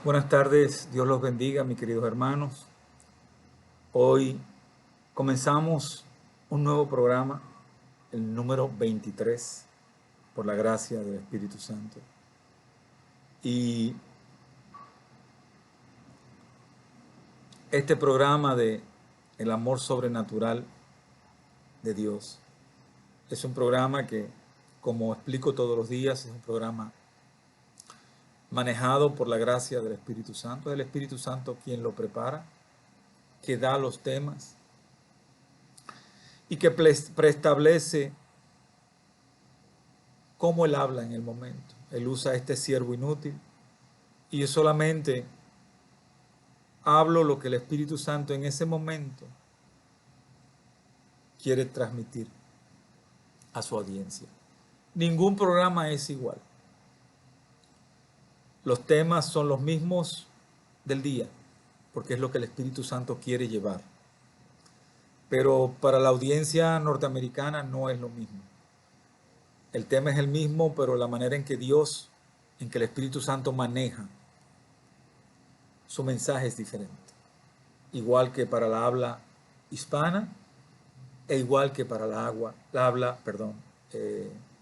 Buenas tardes, Dios los bendiga, mis queridos hermanos. Hoy comenzamos un nuevo programa, el número 23, por la gracia del Espíritu Santo. Y este programa de el amor sobrenatural de Dios es un programa que, como explico todos los días, es un programa manejado por la gracia del Espíritu Santo. Es el Espíritu Santo quien lo prepara, que da los temas y que preestablece cómo Él habla en el momento. Él usa este siervo inútil y yo solamente hablo lo que el Espíritu Santo en ese momento quiere transmitir a su audiencia. Ningún programa es igual. Los temas son los mismos del día, porque es lo que el Espíritu Santo quiere llevar. Pero para la audiencia norteamericana no es lo mismo. El tema es el mismo, pero la manera en que Dios, en que el Espíritu Santo maneja su mensaje es diferente. Igual que para la habla hispana e igual que para la habla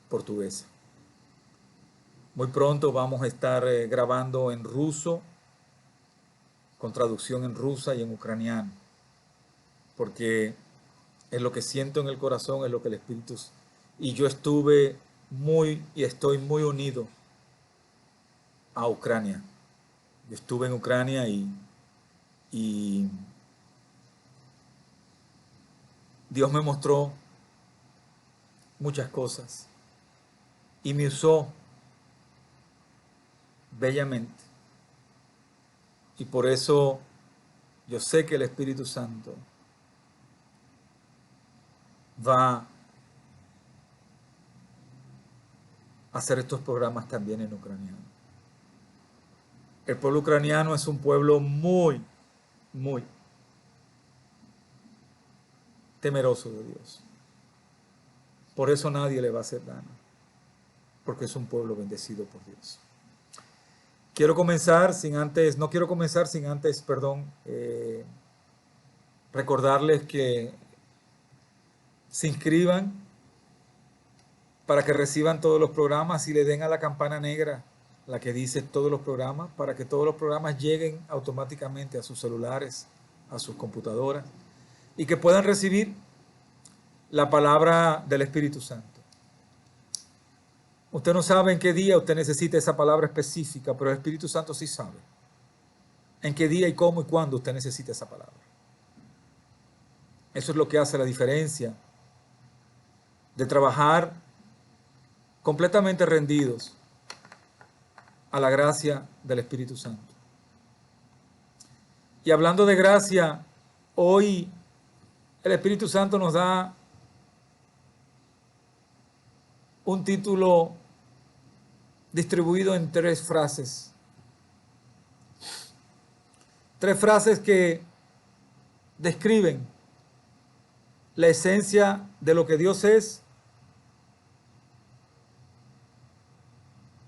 portuguesa. Muy pronto vamos a estar grabando en ruso, con traducción en rusa y en ucraniano, porque es lo que siento en el corazón, es lo que el Espíritu... Y yo estuve y estoy muy unido a Ucrania. Yo estuve en Ucrania y Dios me mostró muchas cosas y me usó bellamente. Y por eso yo sé que el Espíritu Santo va a hacer estos programas también en ucraniano. El pueblo ucraniano es un pueblo muy temeroso de Dios. Por eso nadie le va a hacer daño, porque es un pueblo bendecido por Dios. No quiero comenzar sin antes, recordarles que se inscriban para que reciban todos los programas y le den a la campana negra, la que dice todos los programas, para que todos los programas lleguen automáticamente a sus celulares, a sus computadoras, y que puedan recibir la palabra del Espíritu Santo. Usted no sabe en qué día usted necesita esa palabra específica, pero el Espíritu Santo sí sabe en qué día y cómo y cuándo usted necesita esa palabra. Eso es lo que hace la diferencia de trabajar completamente rendidos a la gracia del Espíritu Santo. Y hablando de gracia, hoy el Espíritu Santo nos da un título distribuido en 3 frases. 3 frases que describen la esencia de lo que Dios es,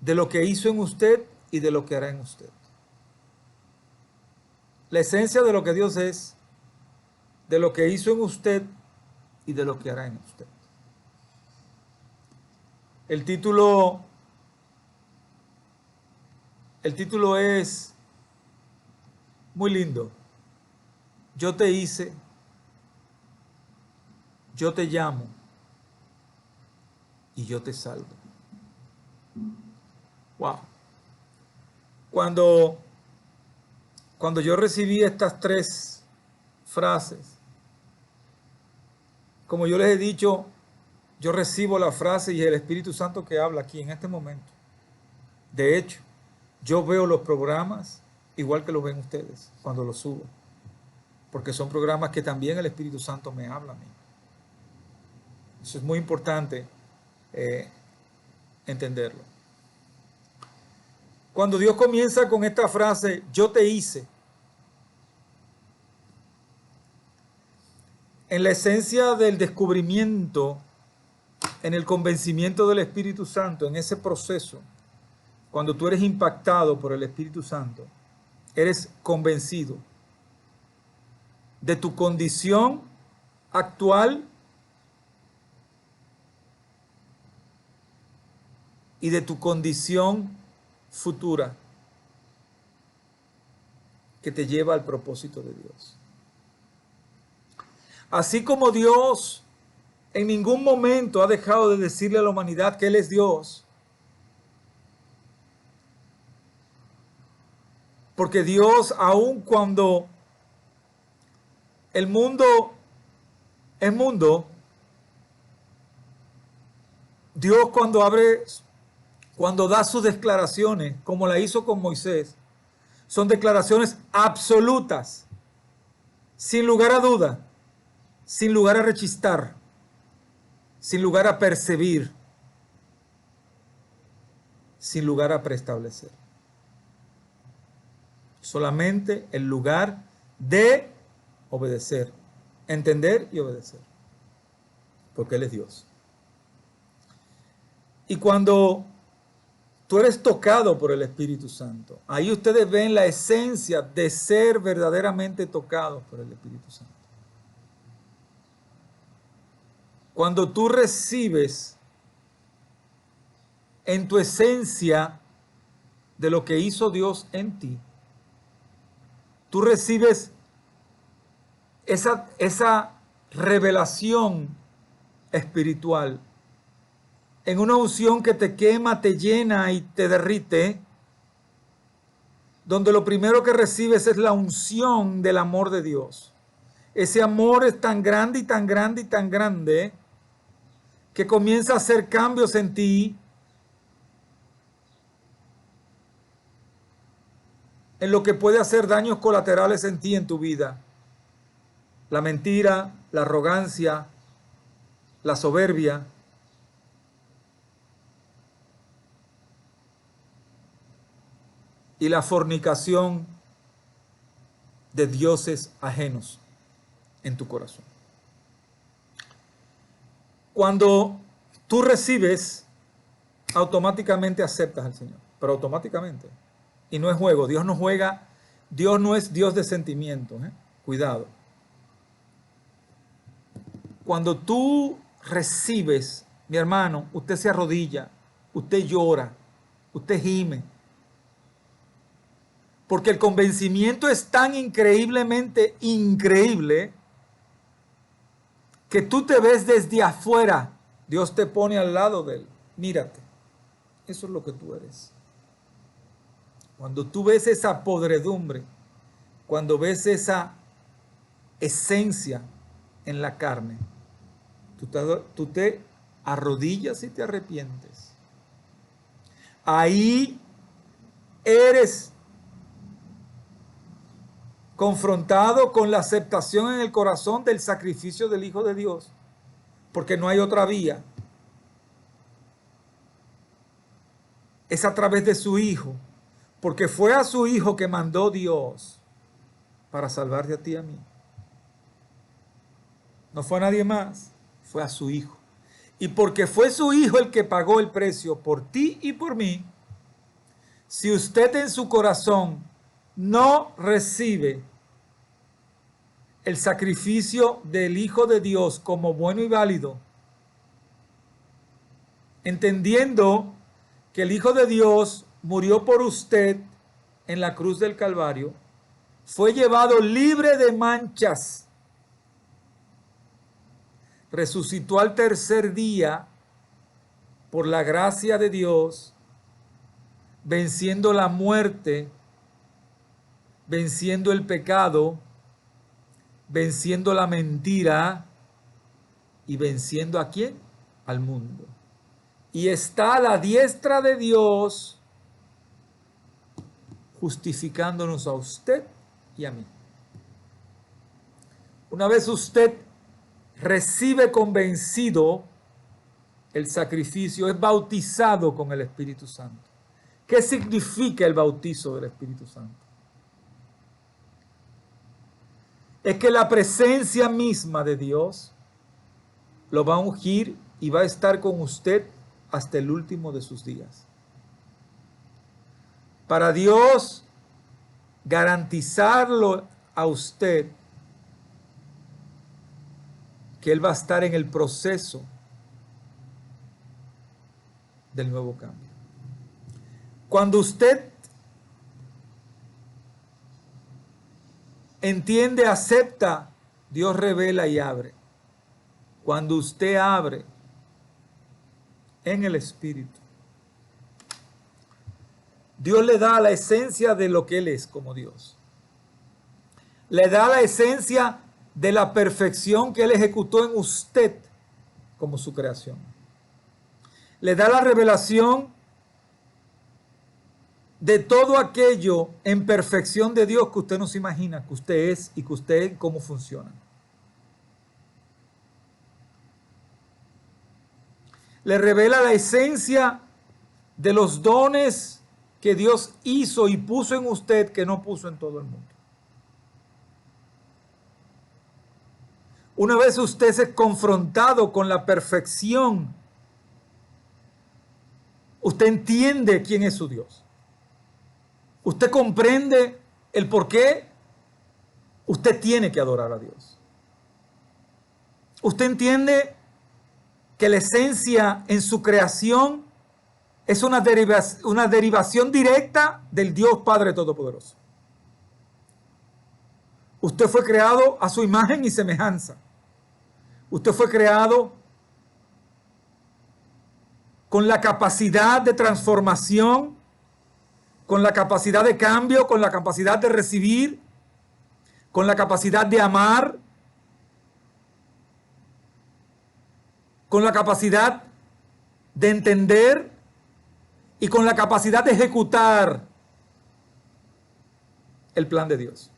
de lo que hizo en usted y de lo que hará en usted. La esencia de lo que Dios es, de lo que hizo en usted y de lo que hará en usted. El título es muy lindo. Yo te hice, yo te llamo y yo te salvo. Wow. Cuando yo recibí estas 3 frases, como yo les he dicho, yo recibo la frase y es el Espíritu Santo que habla aquí en este momento. De hecho, yo veo los programas igual que los ven ustedes cuando los subo, porque son programas que también el Espíritu Santo me habla a mí. Eso es muy importante entenderlo. Cuando Dios comienza con esta frase, yo te hice, en la esencia del descubrimiento, en el convencimiento del Espíritu Santo, en ese proceso, cuando tú eres impactado por el Espíritu Santo, eres convencido de tu condición actual y de tu condición futura que te lleva al propósito de Dios. Así como Dios en ningún momento ha dejado de decirle a la humanidad que Él es Dios, porque Dios, aun cuando el mundo es mundo, Dios cuando da sus declaraciones, como la hizo con Moisés, son declaraciones absolutas, sin lugar a duda, sin lugar a rechistar, sin lugar a percibir, sin lugar a preestablecer. Solamente el lugar de obedecer, entender y obedecer, porque Él es Dios. Y cuando tú eres tocado por el Espíritu Santo, ahí ustedes ven la esencia de ser verdaderamente tocados por el Espíritu Santo. Cuando tú recibes en tu esencia de lo que hizo Dios en ti, tú recibes esa revelación espiritual en una unción que te quema, te llena y te derrite, donde lo primero que recibes es la unción del amor de Dios. Ese amor es tan grande y tan grande y tan grande que comienza a hacer cambios en ti, en lo que puede hacer daños colaterales en ti, en tu vida. La mentira, la arrogancia, la soberbia. Y la fornicación de dioses ajenos en tu corazón. Cuando tú recibes, automáticamente aceptas al Señor, pero automáticamente. Y no es juego, Dios no juega, Dios no es Dios de sentimientos, cuidado. Cuando tú recibes, mi hermano, usted se arrodilla, usted llora, usted gime, porque el convencimiento es tan increíblemente increíble que tú te ves desde afuera. Dios te pone al lado de Él. Mírate. Eso es lo que tú eres. Cuando tú ves esa podredumbre, cuando ves esa esencia en la carne, tú te arrodillas y te arrepientes. Ahí eres confrontado con la aceptación en el corazón del sacrificio del Hijo de Dios, porque no hay otra vía. Es a través de su Hijo, porque fue a su Hijo que mandó Dios para salvarte a ti y a mí. No fue a nadie más, fue a su Hijo. Y porque fue su Hijo el que pagó el precio por ti y por mí, si usted en su corazón no recibe el sacrificio del Hijo de Dios como bueno y válido, entendiendo que el Hijo de Dios murió por usted en la cruz del Calvario, fue llevado libre de manchas, resucitó al tercer día por la gracia de Dios, venciendo la muerte, venciendo el pecado, venciendo la mentira y venciendo ¿a quién? Al mundo. Y está a la diestra de Dios justificándonos a usted y a mí. Una vez usted recibe convencido el sacrificio, es bautizado con el Espíritu Santo. ¿Qué significa el bautizo del Espíritu Santo? Es que la presencia misma de Dios lo va a ungir y va a estar con usted hasta el último de sus días. Para Dios garantizarlo a usted que Él va a estar en el proceso del nuevo cambio. Cuando usted entiende, acepta, Dios revela y abre. Cuando usted abre en el Espíritu, Dios le da la esencia de lo que Él es como Dios. Le da la esencia de la perfección que Él ejecutó en usted como su creación. Le da la revelación de todo aquello en perfección de Dios que usted no se imagina que usted es y que usted cómo funciona. Le revela la esencia de los dones que Dios hizo y puso en usted que no puso en todo el mundo. Una vez usted se ha confrontado con la perfección, usted entiende quién es su Dios. Usted comprende el por qué usted tiene que adorar a Dios. Usted entiende que la esencia en su creación es una derivación directa del Dios Padre Todopoderoso. Usted fue creado a su imagen y semejanza. Usted fue creado con la capacidad de transformación, con la capacidad de cambio, con la capacidad de recibir, con la capacidad de amar, con la capacidad de entender y con la capacidad de ejecutar el plan de Dios.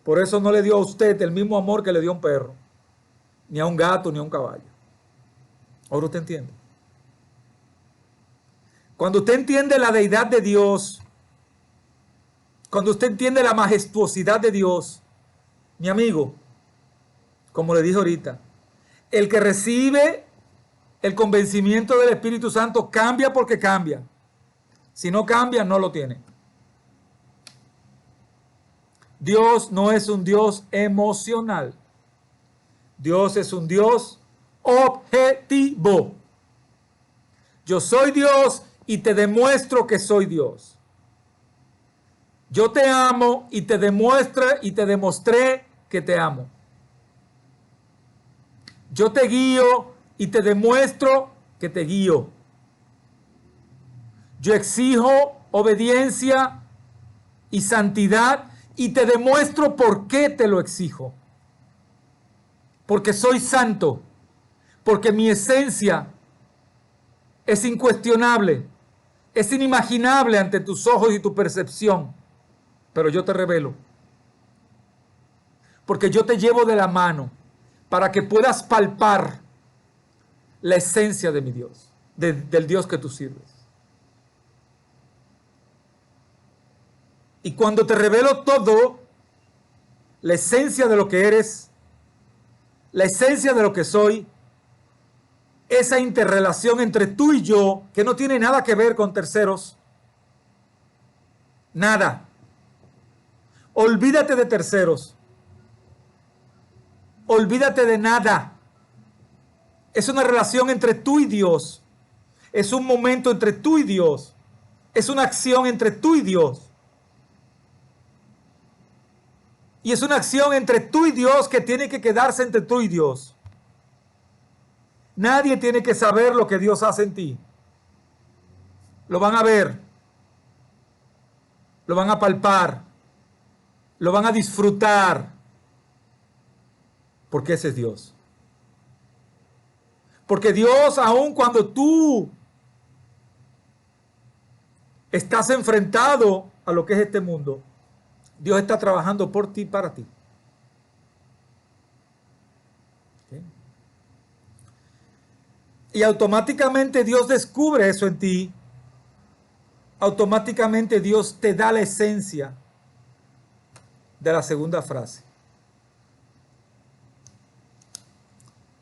Por eso no le dio a usted el mismo amor que le dio a un perro, ni a un gato, ni a un caballo. ¿Ahora usted entiende? Cuando usted entiende la deidad de Dios, cuando usted entiende la majestuosidad de Dios, mi amigo, como le dije ahorita, el que recibe el convencimiento del Espíritu Santo cambia porque cambia. Si no cambia, no lo tiene. Dios no es un Dios emocional. Dios es un Dios objetivo. Yo soy Dios y te demuestro que soy Dios. Yo te amo y te demostré que te amo. Yo te guío y te demuestro que te guío. Yo exijo obediencia y santidad y te demuestro por qué te lo exijo. Porque soy santo, porque mi esencia es incuestionable, es inimaginable ante tus ojos y tu percepción, pero yo te revelo. Porque yo te llevo de la mano para que puedas palpar la esencia de mi Dios, del Dios que tú sirves. Y cuando te revelo todo, la esencia de lo que eres, la esencia de lo que soy, esa interrelación entre tú y yo, que no tiene nada que ver con terceros, nada. Olvídate de terceros. Olvídate de nada. Es una relación entre tú y Dios. Es un momento entre tú y Dios. Es una acción entre tú y Dios. Y es una acción entre tú y Dios que tiene que quedarse entre tú y Dios. Nadie tiene que saber lo que Dios hace en ti. Lo van a ver. Lo van a palpar. Lo van a disfrutar. Porque ese es Dios. Porque Dios, aun cuando tú estás enfrentado a lo que es este mundo, Dios está trabajando por ti, para ti. ¿Okay? Y automáticamente Dios descubre eso en ti. Automáticamente Dios te da la esencia de la segunda frase.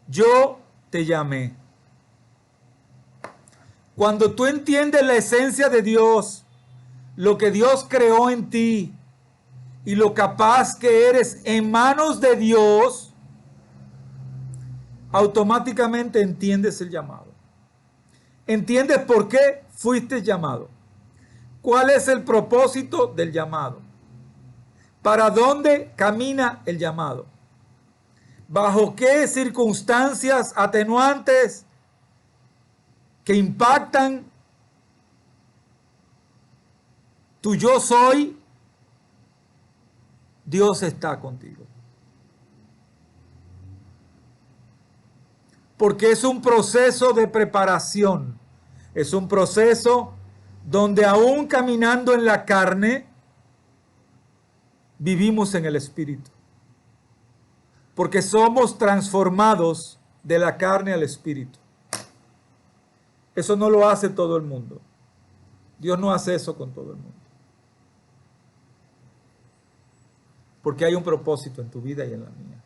Yo te llamé. Cuando tú entiendes la esencia de Dios, lo que Dios creó en ti y lo capaz que eres en manos de Dios, automáticamente entiendes el llamado. Entiendes por qué fuiste llamado. ¿Cuál es el propósito del llamado? ¿Para dónde camina el llamado? ¿Bajo qué circunstancias atenuantes que impactan tu yo soy? Dios está contigo. Porque es un proceso de preparación. Es un proceso donde aún caminando en la carne, vivimos en el Espíritu. Porque somos transformados de la carne al Espíritu. Eso no lo hace todo el mundo. Dios no hace eso con todo el mundo. Porque hay un propósito en tu vida y en la mía.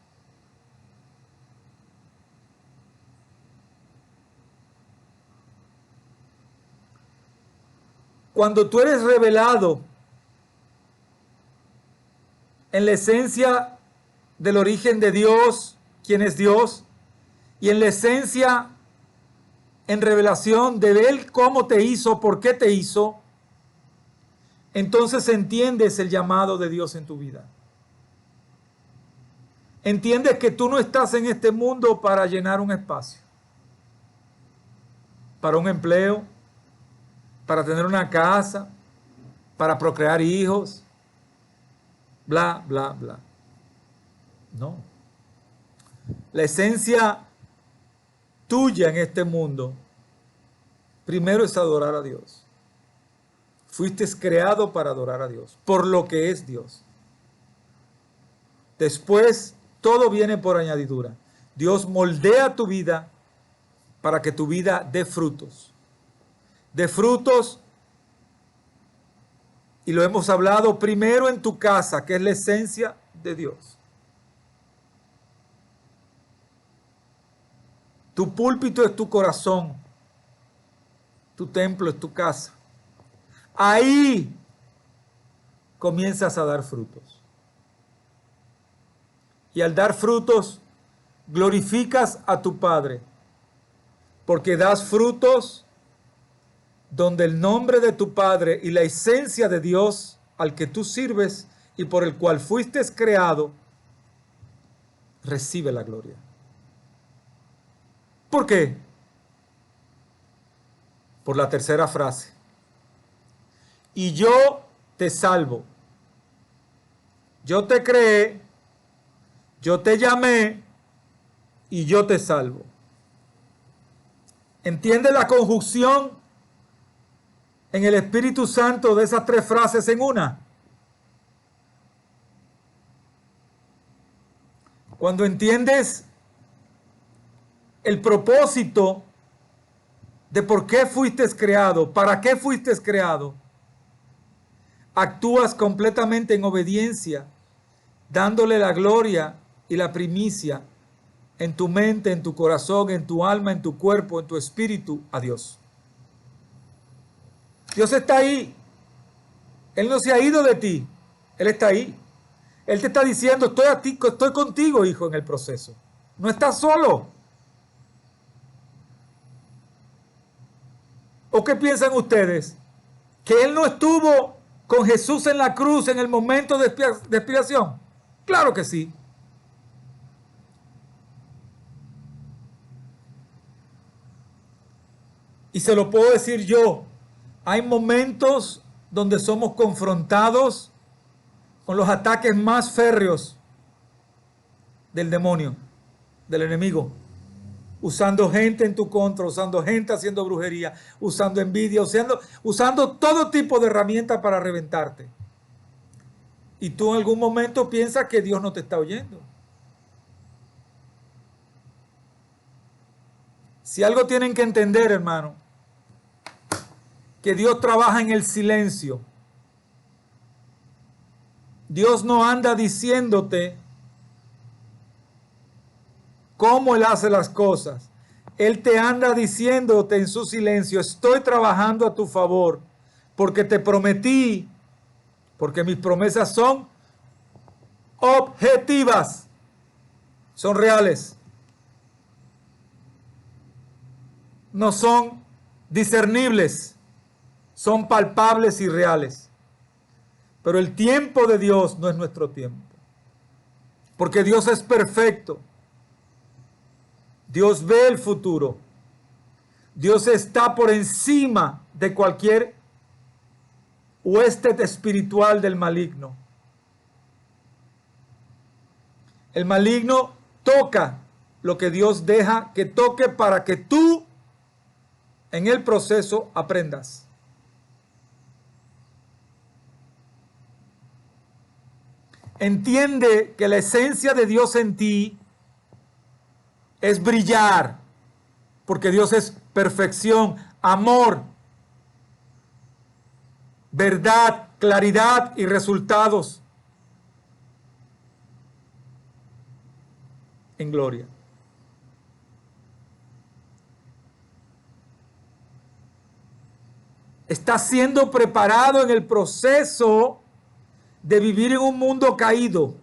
Cuando tú eres revelado en la esencia del origen de Dios, quién es Dios, y en la esencia, en revelación de Él, cómo te hizo, por qué te hizo, entonces entiendes el llamado de Dios en tu vida. Entiendes que tú no estás en este mundo para llenar un espacio, para un empleo, para tener una casa, para procrear hijos, bla, bla, bla. No. La esencia tuya en este mundo, primero es adorar a Dios. Fuiste creado para adorar a Dios, por lo que es Dios. Después, todo viene por añadidura. Dios moldea tu vida para que tu vida dé frutos. De frutos, y lo hemos hablado primero en tu casa, que es la esencia de Dios. Tu púlpito es tu corazón, tu templo es tu casa. Ahí comienzas a dar frutos. Y al dar frutos, glorificas a tu Padre, porque das frutos donde el nombre de tu Padre y la esencia de Dios al que tú sirves y por el cual fuiste creado, recibe la gloria. ¿Por qué? Por la tercera frase. Y yo te salvo. Yo te creé, yo te llamé y yo te salvo. ¿Entiende la conjunción en el Espíritu Santo de esas tres frases en una? Cuando entiendes el propósito de por qué fuiste creado, para qué fuiste creado, actúas completamente en obediencia, dándole la gloria y la primicia en tu mente, en tu corazón, en tu alma, en tu cuerpo, en tu espíritu a Dios. Dios está ahí. Él no se ha ido de ti. Él está ahí. Él te está diciendo, estoy contigo, hijo, en el proceso. No estás solo. ¿O qué piensan ustedes? ¿Que Él no estuvo con Jesús en la cruz en el momento de expiación? Claro que sí. Y se lo puedo decir yo. Hay momentos donde somos confrontados con los ataques más férreos del demonio, del enemigo. Usando gente en tu contra, usando gente haciendo brujería, usando envidia, usando todo tipo de herramientas para reventarte. Y tú en algún momento piensas que Dios no te está oyendo. Si algo tienen que entender, hermano, que Dios trabaja en el silencio. Dios no anda diciéndote cómo Él hace las cosas. Él te anda diciéndote en su silencio, estoy trabajando a tu favor, porque te prometí, porque mis promesas son objetivas, son reales, no son discernibles, son palpables y reales. Pero el tiempo de Dios no es nuestro tiempo, porque Dios es perfecto. Dios ve el futuro. Dios está por encima de cualquier hueste espiritual del maligno. El maligno toca lo que Dios deja que toque para que tú en el proceso aprendas. Entiende que la esencia de Dios en ti es brillar, porque Dios es perfección, amor, verdad, claridad y resultados en gloria. Estás siendo preparado en el proceso de vivir en un mundo caído,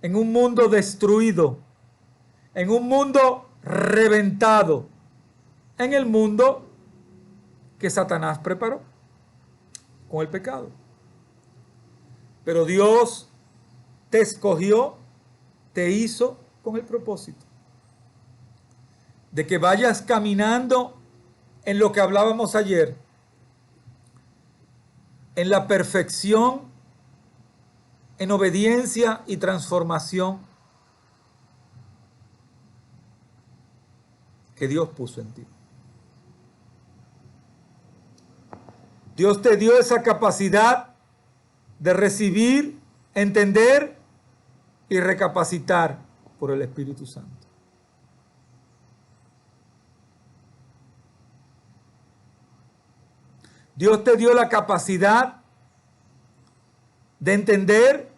en un mundo destruido, en un mundo reventado, en el mundo que Satanás preparó con el pecado. Pero Dios te escogió, te hizo con el propósito de que vayas caminando en lo que hablábamos ayer, en la perfección, en obediencia y transformación que Dios puso en ti. Dios te dio esa capacidad de recibir, entender y recapacitar por el Espíritu Santo. Dios te dio la capacidad de entender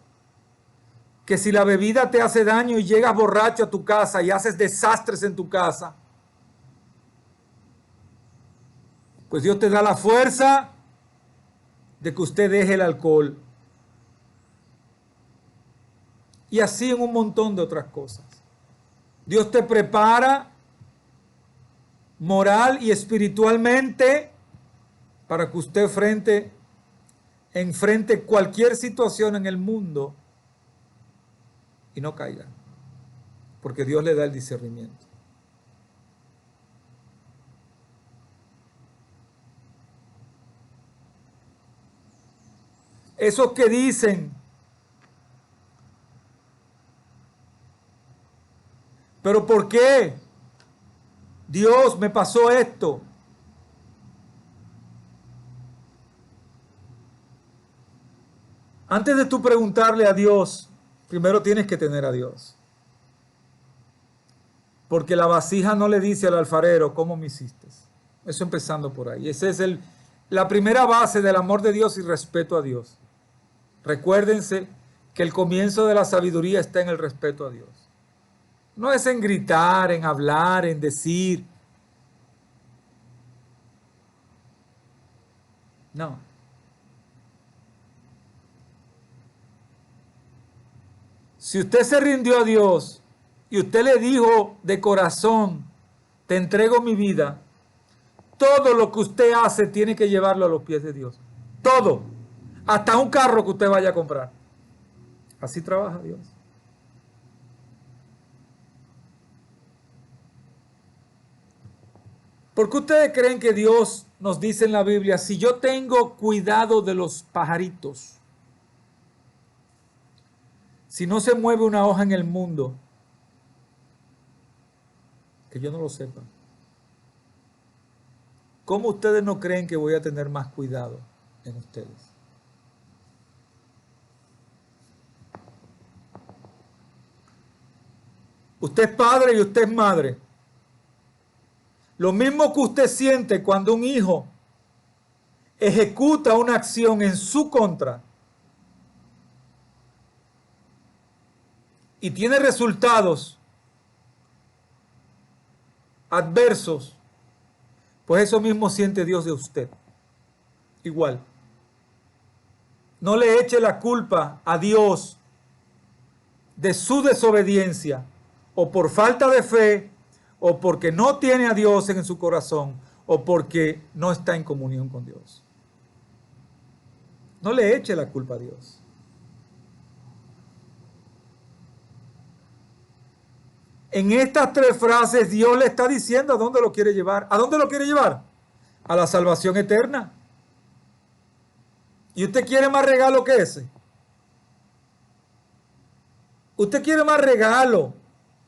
que si la bebida te hace daño y llegas borracho a tu casa y haces desastres en tu casa, pues Dios te da la fuerza de que usted deje el alcohol. Y así en un montón de otras cosas. Dios te prepara moral y espiritualmente para que usted enfrente cualquier situación en el mundo y no caiga, porque Dios le da el discernimiento. Esos que dicen, ¿pero por qué? Dios, me pasó esto. Antes de tú preguntarle a Dios, primero tienes que tener a Dios. Porque la vasija no le dice al alfarero, ¿cómo me hiciste? Eso empezando por ahí. Esa es la primera base del amor de Dios y respeto a Dios. Recuérdense que el comienzo de la sabiduría está en el respeto a Dios. No es en gritar, en hablar, en decir. No. Si usted se rindió a Dios y usted le dijo de corazón, te entrego mi vida, todo lo que usted hace tiene que llevarlo a los pies de Dios. Todo. Hasta un carro que usted vaya a comprar. Así trabaja Dios. ¿Por qué ustedes creen que Dios nos dice en la Biblia, si yo tengo cuidado de los pajaritos, si no se mueve una hoja en el mundo, que yo no lo sepa, ¿cómo ustedes no creen que voy a tener más cuidado en ustedes? Usted es padre y usted es madre. Lo mismo que usted siente cuando un hijo ejecuta una acción en su contra y tiene resultados adversos, pues eso mismo siente Dios de usted. igual. No le eche la culpa a Dios de su desobediencia, o por falta de fe, o porque no tiene a Dios en su corazón, o porque no está en comunión con Dios. No le eche la culpa a Dios. En estas tres frases Dios le está diciendo a dónde lo quiere llevar. ¿A dónde lo quiere llevar? A la salvación eterna. ¿Y usted quiere más regalo que ese? ¿Usted quiere más regalo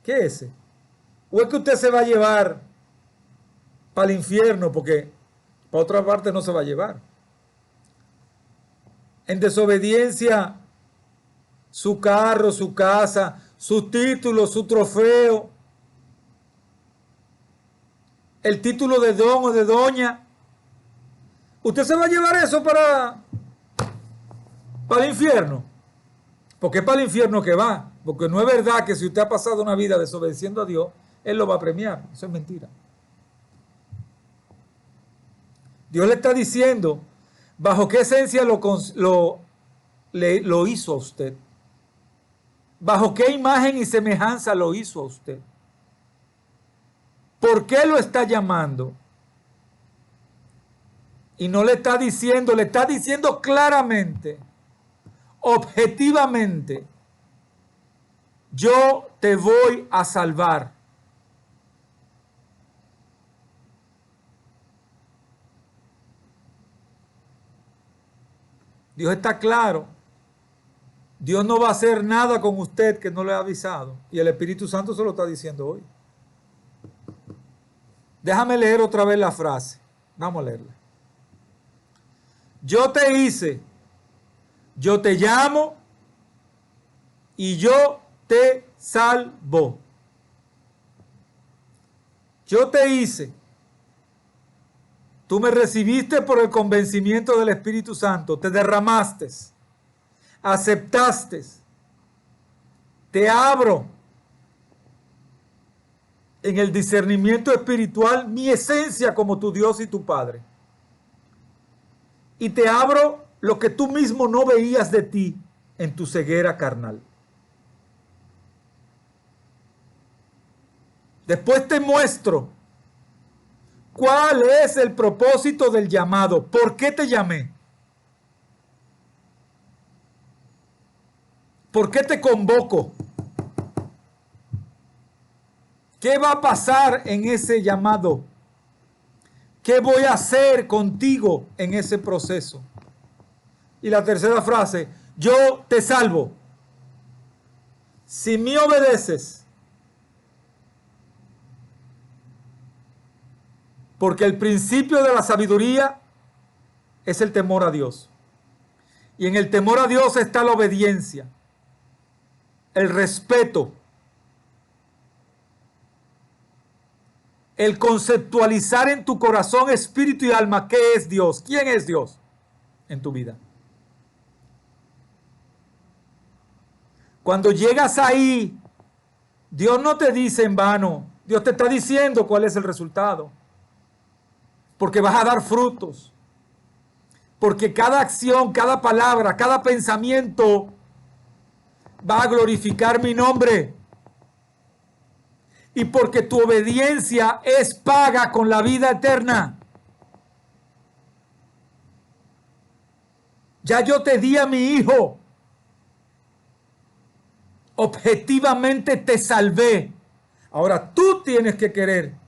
que ese? ¿O es que usted se va a llevar para el infierno porque para otra parte no se va a llevar? En desobediencia, su carro, su casa, su título, su trofeo, el título de don o de doña. ¿Usted se va a llevar eso para el infierno? Porque es para el infierno que va. Porque no es verdad que si usted ha pasado una vida desobedeciendo a Dios, Él lo va a premiar. Eso es mentira. Dios le está diciendo bajo qué esencia lo hizo a usted. Bajo qué imagen y semejanza lo hizo a usted. ¿Por qué lo está llamando? Y no le está diciendo, le está diciendo claramente, objetivamente, yo te voy a salvar. Dios está claro. Dios no va a hacer nada con usted que no le ha avisado. Y el Espíritu Santo se lo está diciendo hoy. Déjame leer otra vez la frase. Vamos a leerla. Yo te hice, yo te llamo y yo te salvo. Yo te hice. Tú me recibiste por el convencimiento del Espíritu Santo. Te derramaste. Aceptaste. Te abro en el discernimiento espiritual mi esencia como tu Dios y tu Padre. Y te abro lo que tú mismo no veías de ti en tu ceguera carnal. Después te muestro cuál es el propósito del llamado. ¿Por qué te llamé? ¿Por qué te convoco? ¿Qué va a pasar en ese llamado? ¿Qué voy a hacer contigo en ese proceso? Y la tercera frase, yo te salvo. Si me obedeces, porque el principio de la sabiduría es el temor a Dios. Y en el temor a Dios está la obediencia, el respeto, el conceptualizar en tu corazón, espíritu y alma qué es Dios, quién es Dios en tu vida. Cuando llegas ahí, Dios no te dice en vano, Dios te está diciendo cuál es el resultado. Porque vas a dar frutos. Porque cada acción, cada palabra, cada pensamiento va a glorificar mi nombre. Y porque tu obediencia es paga con la vida eterna. Ya yo te di a mi hijo. Objetivamente te salvé. Ahora tú tienes que querer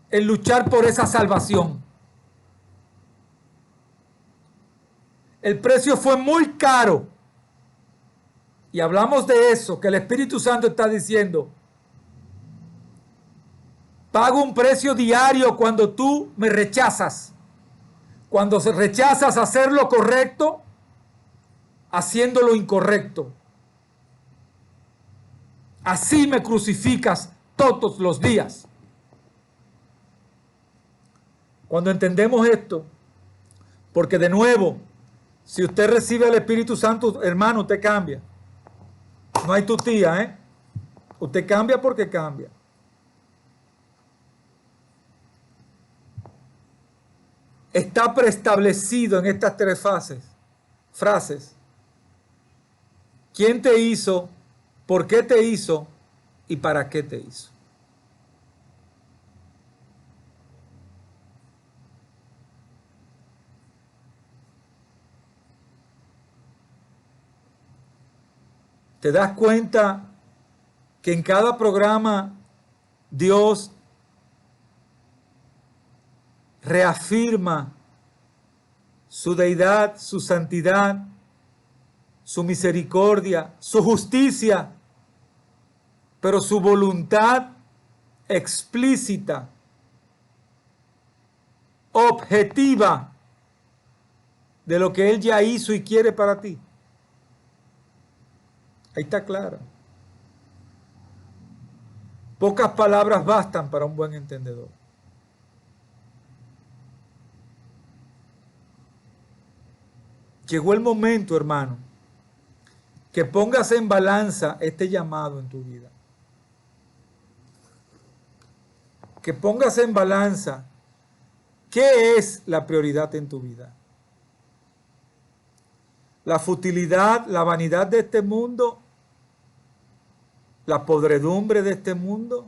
en luchar por esa salvación. El precio fue muy caro. Y hablamos de eso, que el Espíritu Santo está diciendo. Pago un precio diario cuando tú me rechazas. Cuando rechazas hacer lo correcto, haciendo lo incorrecto. Así me crucificas todos los días. Cuando entendemos esto, porque de nuevo, si usted recibe al Espíritu Santo, hermano, usted cambia. No hay tu tía, ¿eh? Usted cambia porque cambia. está preestablecido en estas tres frases. ¿Quién te hizo? ¿Por qué te hizo? ¿Y para qué te hizo? ¿Te das cuenta que en cada programa Dios reafirma su deidad, su santidad, su misericordia, su justicia, pero su voluntad explícita, objetiva de lo que Él ya hizo y quiere para ti? Ahí está claro. Pocas palabras bastan para un buen entendedor. Llegó el momento, hermano, que pongas en balanza este llamado en tu vida. Que pongas en balanza qué es la prioridad en tu vida. La futilidad, la vanidad de este mundo, la podredumbre de este mundo,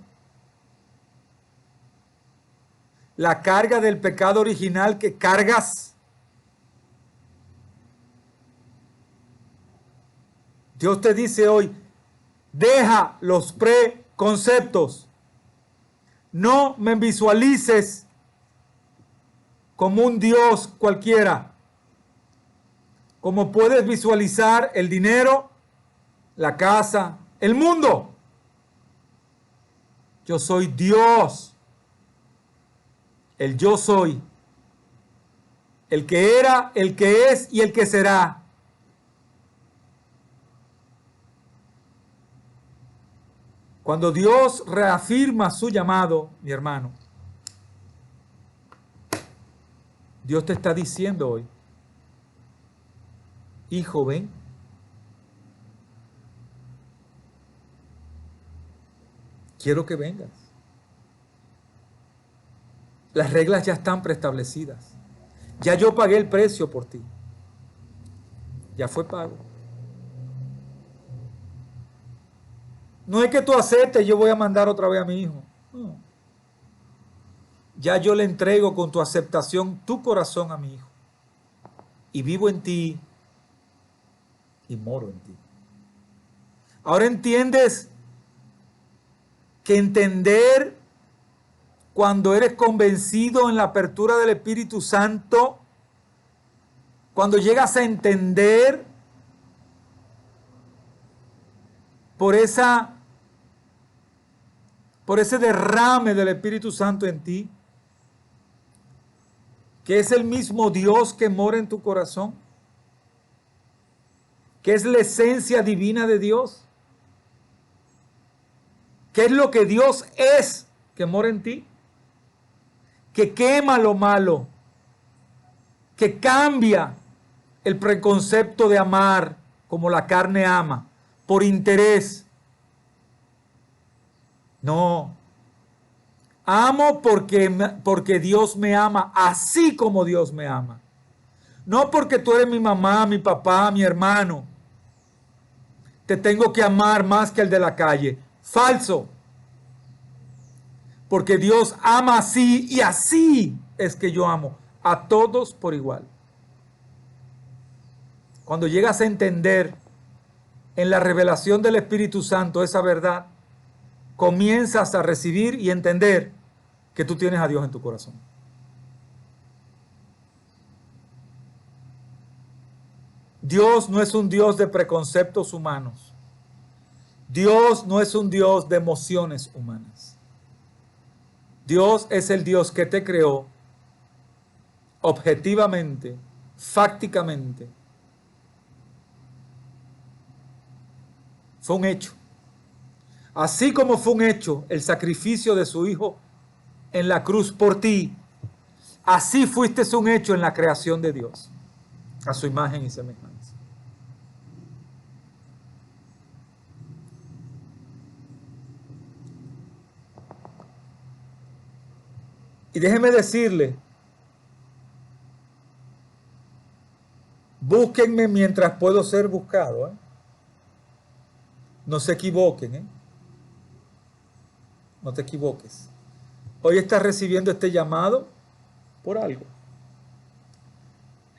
la carga del pecado original que cargas. Dios te dice hoy, deja los preconceptos. No me visualices como un Dios cualquiera. Como puedes visualizar el dinero, la casa, el mundo. Yo soy Dios. El yo soy. El que era, el que es y el que será. Cuando Dios reafirma su llamado, mi hermano, Dios te está diciendo hoy, hijo, ven. Quiero que vengas. Las reglas ya están preestablecidas. Ya yo pagué el precio por ti. Ya fue pago. No es que tú aceptes y yo voy a mandar otra vez a mi hijo. No. Ya yo le entrego con tu aceptación tu corazón a mi hijo. Y vivo en ti y moro en ti. Ahora entiendes que entender cuando eres convencido en la apertura del Espíritu Santo, cuando llegas a entender por ese derrame del Espíritu Santo en ti, que es el mismo Dios que mora en tu corazón, que es la esencia divina de Dios, que es lo que Dios es que mora en ti, que quema lo malo, que cambia el preconcepto de amar como la carne ama, por interés. No. Amo porque Dios me ama, así como Dios me ama. No porque tú eres mi mamá, mi papá, mi hermano. Te tengo que amar más que el de la calle. Falso. Porque Dios ama así y así es que yo amo a todos por igual. Cuando llegas a entender en la revelación del Espíritu Santo esa verdad, comienzas a recibir y entender que tú tienes a Dios en tu corazón. Dios no es un Dios de preconceptos humanos. Dios no es un Dios de emociones humanas. Dios es el Dios que te creó objetivamente, fácticamente. Fue un hecho. Así como fue un hecho el sacrificio de su Hijo en la cruz por ti, así fuiste un hecho en la creación de Dios, a su imagen y semejanza. Y déjeme decirle Búsquenme mientras puedo ser buscado, ¿eh? No se equivoquen, ¿eh? No te equivoques. Hoy estás recibiendo este llamado por algo.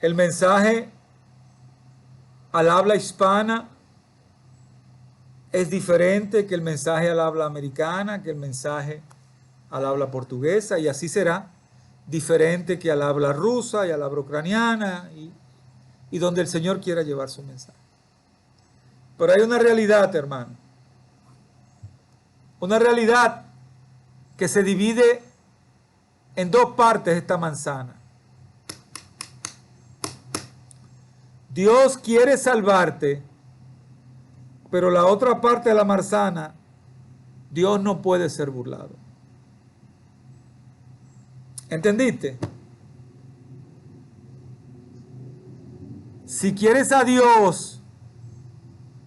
El mensaje al habla hispana es diferente que el mensaje al habla americana, que el mensaje al habla portuguesa, y así será, diferente que al habla rusa y al habla ucraniana, y donde el Señor quiera llevar su mensaje. Pero hay una realidad, hermano, una realidad que se divide en dos partes esta manzana. Dios quiere salvarte, pero la otra parte de la manzana, Dios no puede ser burlado. ¿Entendiste? Si quieres a Dios,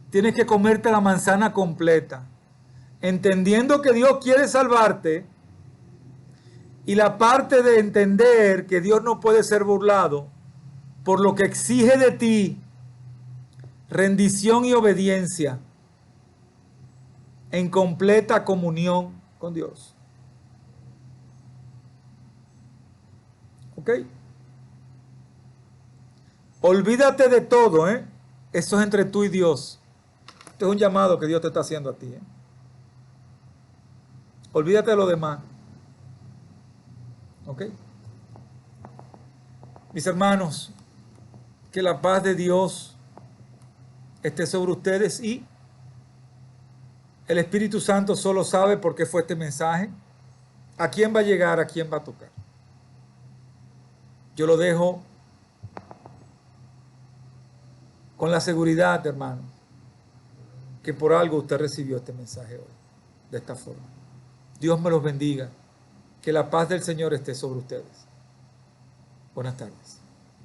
tienes que comerte la manzana completa, entendiendo que Dios quiere salvarte, y la parte de entender que Dios no puede ser burlado, por lo que exige de ti rendición y obediencia en completa comunión con Dios. ¿Ok? Olvídate de todo, ¿eh? Eso es entre tú y Dios. Este es un llamado que Dios te está haciendo a ti, ¿eh? Olvídate de lo demás. ¿Ok? Mis hermanos, que la paz de Dios esté sobre ustedes, y el Espíritu Santo solo sabe por qué fue este mensaje, a quién va a llegar, a quién va a tocar. Yo lo dejo con la seguridad, hermano, que por algo usted recibió este mensaje hoy, de esta forma. Dios me los bendiga. Que la paz del Señor esté sobre ustedes. Buenas tardes.